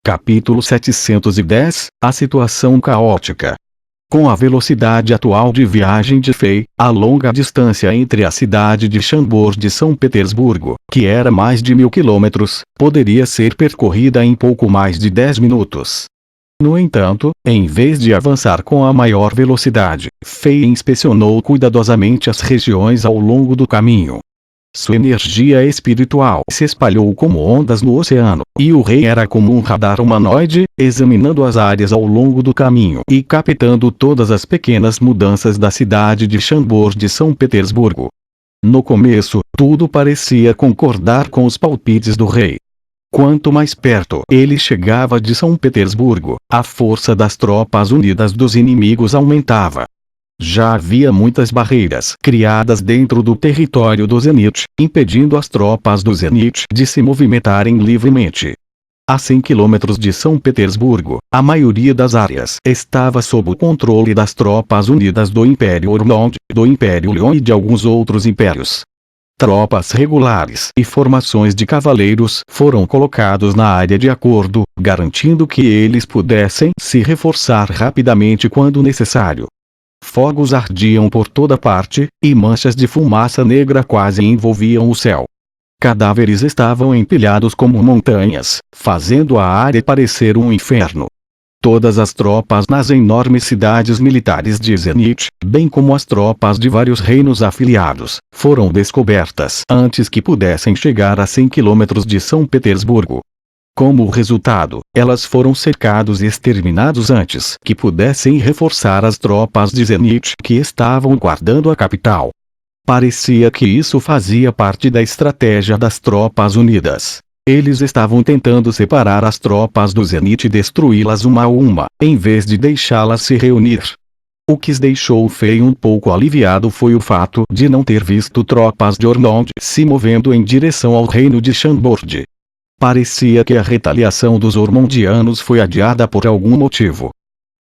Capítulo 710 – A situação caótica. Com a velocidade atual de viagem de Fei, a longa distância entre a cidade de Chambord e São Petersburgo, que era mais de 1000 quilômetros, poderia ser percorrida em pouco mais de 10 minutos. No entanto, em vez de avançar com a maior velocidade, Fei inspecionou cuidadosamente as regiões ao longo do caminho. Sua energia espiritual se espalhou como ondas no oceano, e o rei era como um radar humanoide, examinando as áreas ao longo do caminho e captando todas as pequenas mudanças da cidade de Chambord de São Petersburgo. No começo, tudo parecia concordar com os palpites do rei. Quanto mais perto ele chegava de São Petersburgo, a força das tropas unidas dos inimigos aumentava. Já havia muitas barreiras criadas dentro do território do Zenit, impedindo as tropas do Zenit de se movimentarem livremente. A 100 quilômetros de São Petersburgo, a maioria das áreas estava sob o controle das tropas unidas do Império Orlond, do Império Leon e de alguns outros impérios. Tropas regulares e formações de cavaleiros foram colocados na área de acordo, garantindo que eles pudessem se reforçar rapidamente quando necessário. Fogos ardiam por toda parte, e manchas de fumaça negra quase envolviam o céu. Cadáveres estavam empilhados como montanhas, fazendo a área parecer um inferno. Todas as tropas nas enormes cidades militares de Zenit, bem como as tropas de vários reinos afiliados, foram descobertas antes que pudessem chegar a 100 quilômetros de São Petersburgo. Como resultado, elas foram cercados e exterminados antes que pudessem reforçar as tropas de Zenit que estavam guardando a capital. Parecia que isso fazia parte da estratégia das tropas unidas. Eles estavam tentando separar as tropas do Zenit e destruí-las uma a uma, em vez de deixá-las se reunir. O que deixou Fei um pouco aliviado foi o fato de não ter visto tropas de Orlond se movendo em direção ao reino de Chambord. Parecia que a retaliação dos Ormondianos foi adiada por algum motivo.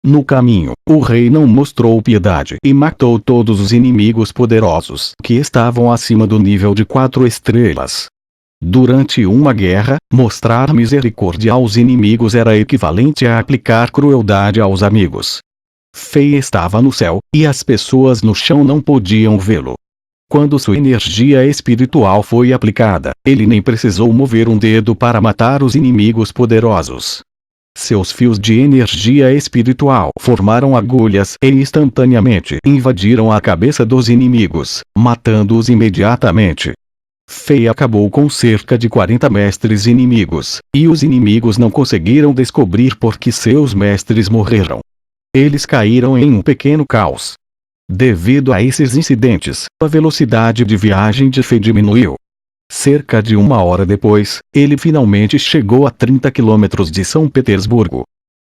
No caminho, o rei não mostrou piedade e matou todos os inimigos poderosos que estavam acima do nível de 4 estrelas. Durante uma guerra, mostrar misericórdia aos inimigos era equivalente a aplicar crueldade aos amigos. Fei estava no céu, e as pessoas no chão não podiam vê-lo. Quando sua energia espiritual foi aplicada, ele nem precisou mover um dedo para matar os inimigos poderosos. Seus fios de energia espiritual formaram agulhas e instantaneamente invadiram a cabeça dos inimigos, matando-os imediatamente. Fei acabou com cerca de 40 mestres inimigos, e os inimigos não conseguiram descobrir por que seus mestres morreram. Eles caíram em um pequeno caos. Devido a esses incidentes, a velocidade de viagem de Fei diminuiu. Cerca de 1 hora depois, ele finalmente chegou a 30 quilômetros de São Petersburgo.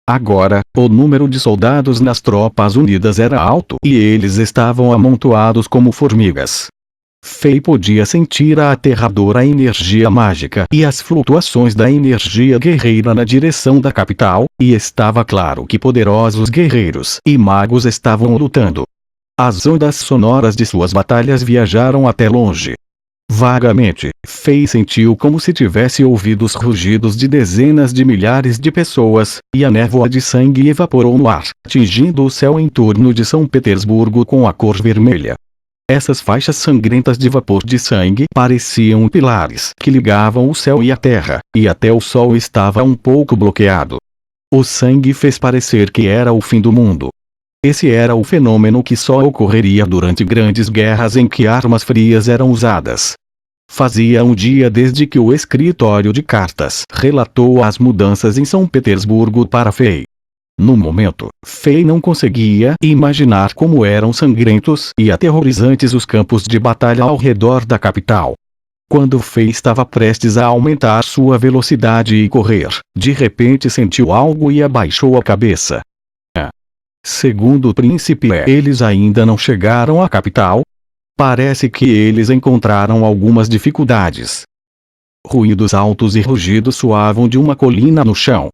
Agora, o número de soldados nas tropas unidas era alto e eles estavam amontoados como formigas. Fei podia sentir a aterradora energia mágica e as flutuações da energia guerreira na direção da capital, e estava claro que poderosos guerreiros e magos estavam lutando. As ondas sonoras de suas batalhas viajaram até longe. Vagamente, Fei sentiu como se tivesse ouvido os rugidos de dezenas de milhares de pessoas, e a névoa de sangue evaporou no ar, tingindo o céu em torno de São Petersburgo com a cor vermelha. Essas faixas sangrentas de vapor de sangue pareciam pilares que ligavam o céu e a terra, e até o sol estava um pouco bloqueado. O sangue fez parecer que era o fim do mundo. Esse era o fenômeno que só ocorreria durante grandes guerras em que armas frias eram usadas. Fazia um dia desde que o escritório de cartas relatou as mudanças em São Petersburgo para Fei. No momento, Fei não conseguia imaginar como eram sangrentos e aterrorizantes os campos de batalha ao redor da capital. Quando Fei estava prestes a aumentar sua velocidade e correr, de repente sentiu algo e abaixou a cabeça. Segundo o príncipe, eles ainda não chegaram à capital? Parece que eles encontraram algumas dificuldades. Ruídos altos e rugidos soavam de uma colina no chão.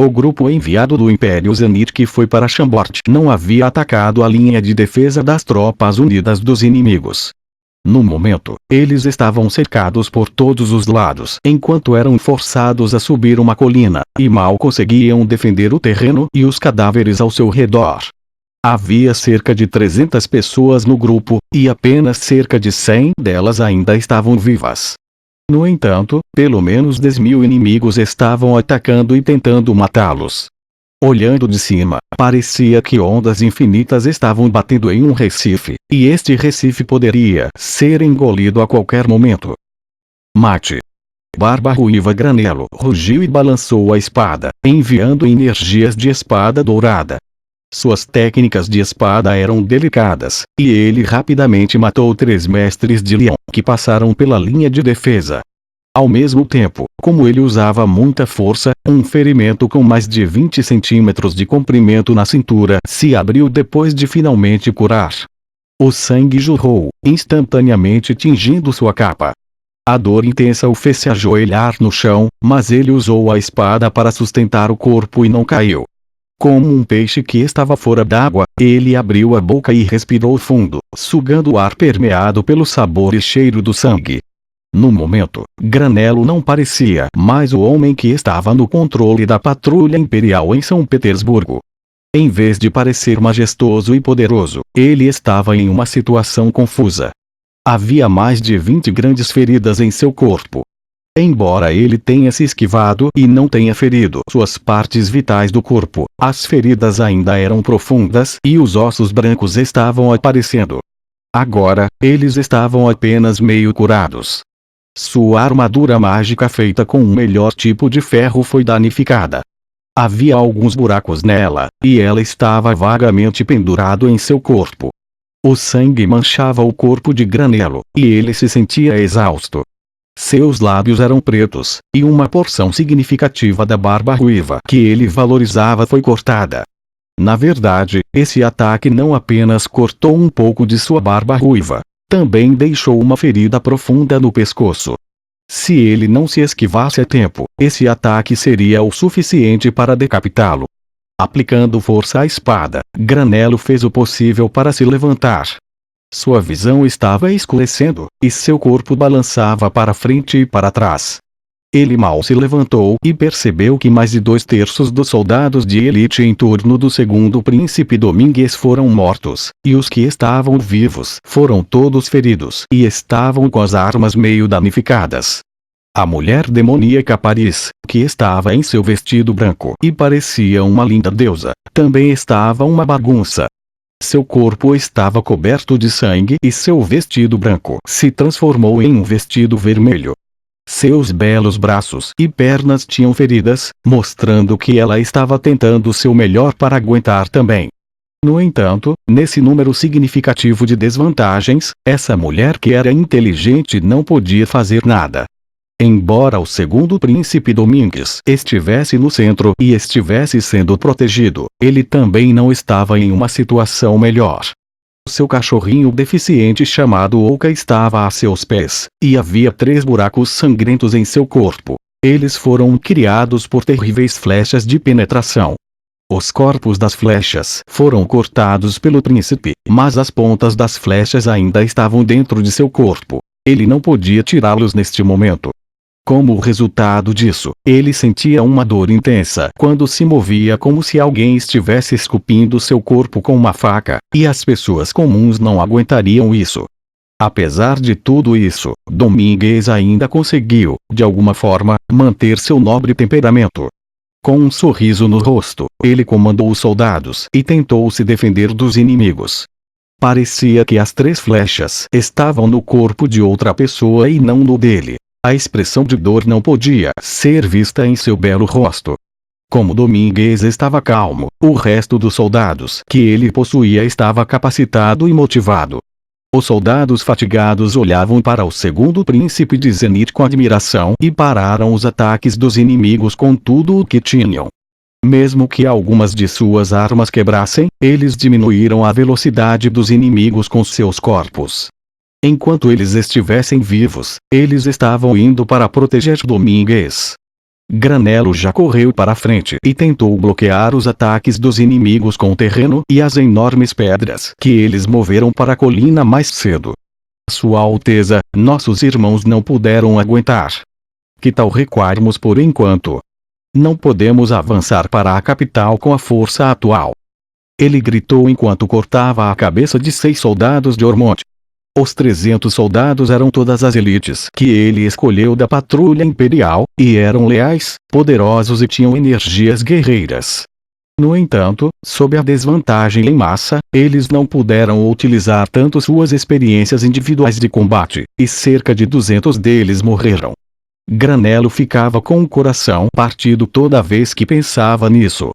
O grupo enviado do Império Zenit que foi para Chambord não havia atacado a linha de defesa das tropas unidas dos inimigos. No momento, eles estavam cercados por todos os lados enquanto eram forçados a subir uma colina, e mal conseguiam defender o terreno e os cadáveres ao seu redor. Havia cerca de 300 pessoas no grupo, e apenas cerca de 100 delas ainda estavam vivas. No entanto, pelo menos 10.000 inimigos estavam atacando e tentando matá-los. Olhando de cima, parecia que ondas infinitas estavam batendo em um recife, e este recife poderia ser engolido a qualquer momento. Mate! Barba Ruiva Granelo rugiu e balançou a espada, enviando energias de espada dourada. Suas técnicas de espada eram delicadas, e ele rapidamente matou 3 mestres de Leão que passaram pela linha de defesa. Ao mesmo tempo, como ele usava muita força, um ferimento com mais de 20 centímetros de comprimento na cintura se abriu depois de finalmente curar. O sangue jorrou, instantaneamente tingindo sua capa. A dor intensa o fez se ajoelhar no chão, mas ele usou a espada para sustentar o corpo e não caiu. Como um peixe que estava fora d'água, ele abriu a boca e respirou fundo, sugando o ar permeado pelo sabor e cheiro do sangue. No momento, Granelo não parecia mais o homem que estava no controle da patrulha imperial em São Petersburgo. Em vez de parecer majestoso e poderoso, ele estava em uma situação confusa. Havia mais de 20 grandes feridas em seu corpo. Embora ele tenha se esquivado e não tenha ferido suas partes vitais do corpo, as feridas ainda eram profundas e os ossos brancos estavam aparecendo. Agora, eles estavam apenas meio curados. Sua armadura mágica feita com um melhor tipo de ferro foi danificada. Havia alguns buracos nela, e ela estava vagamente pendurado em seu corpo. O sangue manchava o corpo de Granelo, e ele se sentia exausto. Seus lábios eram pretos, e uma porção significativa da barba ruiva que ele valorizava foi cortada. Na verdade, esse ataque não apenas cortou um pouco de sua barba ruiva, também deixou uma ferida profunda no pescoço. Se ele não se esquivasse a tempo, esse ataque seria o suficiente para decapitá-lo. Aplicando força à espada, Granelo fez o possível para se levantar. Sua visão estava escurecendo, e seu corpo balançava para frente e para trás. Ele mal se levantou e percebeu que mais de 2/3 dos soldados de elite em torno do segundo príncipe Domingues foram mortos, e os que estavam vivos foram todos feridos e estavam com as armas meio danificadas. A mulher demoníaca Paris, que estava em seu vestido branco e parecia uma linda deusa, também estava uma bagunça. Seu corpo estava coberto de sangue e seu vestido branco se transformou em um vestido vermelho. Seus belos braços e pernas tinham feridas, mostrando que ela estava tentando seu melhor para aguentar também. No entanto, nesse número significativo de desvantagens, essa mulher que era inteligente não podia fazer nada. Embora o segundo príncipe Domingues estivesse no centro e estivesse sendo protegido, ele também não estava em uma situação melhor. Seu cachorrinho deficiente chamado Oka estava a seus pés, e havia 3 buracos sangrentos em seu corpo. Eles foram criados por terríveis flechas de penetração. Os corpos das flechas foram cortados pelo príncipe, mas as pontas das flechas ainda estavam dentro de seu corpo. Ele não podia tirá-los neste momento. Como resultado disso, ele sentia uma dor intensa quando se movia como se alguém estivesse esculpindo seu corpo com uma faca, e as pessoas comuns não aguentariam isso. Apesar de tudo isso, Domingues ainda conseguiu, de alguma forma, manter seu nobre temperamento. Com um sorriso no rosto, ele comandou os soldados e tentou se defender dos inimigos. Parecia que as 3 flechas estavam no corpo de outra pessoa e não no dele. A expressão de dor não podia ser vista em seu belo rosto. Como Domingues estava calmo, o resto dos soldados que ele possuía estava capacitado e motivado. Os soldados fatigados olhavam para o segundo príncipe de Zenith com admiração e pararam os ataques dos inimigos com tudo o que tinham. Mesmo que algumas de suas armas quebrassem, eles diminuíram a velocidade dos inimigos com seus corpos. Enquanto eles estivessem vivos, eles estavam indo para proteger Domingues. Granelo já correu para a frente e tentou bloquear os ataques dos inimigos com o terreno e as enormes pedras que eles moveram para a colina mais cedo. Sua Alteza, nossos irmãos não puderam aguentar. Que tal recuarmos por enquanto? Não podemos avançar para a capital com a força atual. Ele gritou enquanto cortava a cabeça de 6 soldados de Ormond. Os 300 soldados eram todas as elites que ele escolheu da patrulha imperial, e eram leais, poderosos e tinham energias guerreiras. No entanto, sob a desvantagem em massa, eles não puderam utilizar tanto suas experiências individuais de combate, e cerca de 200 deles morreram. Granello ficava com o coração partido toda vez que pensava nisso.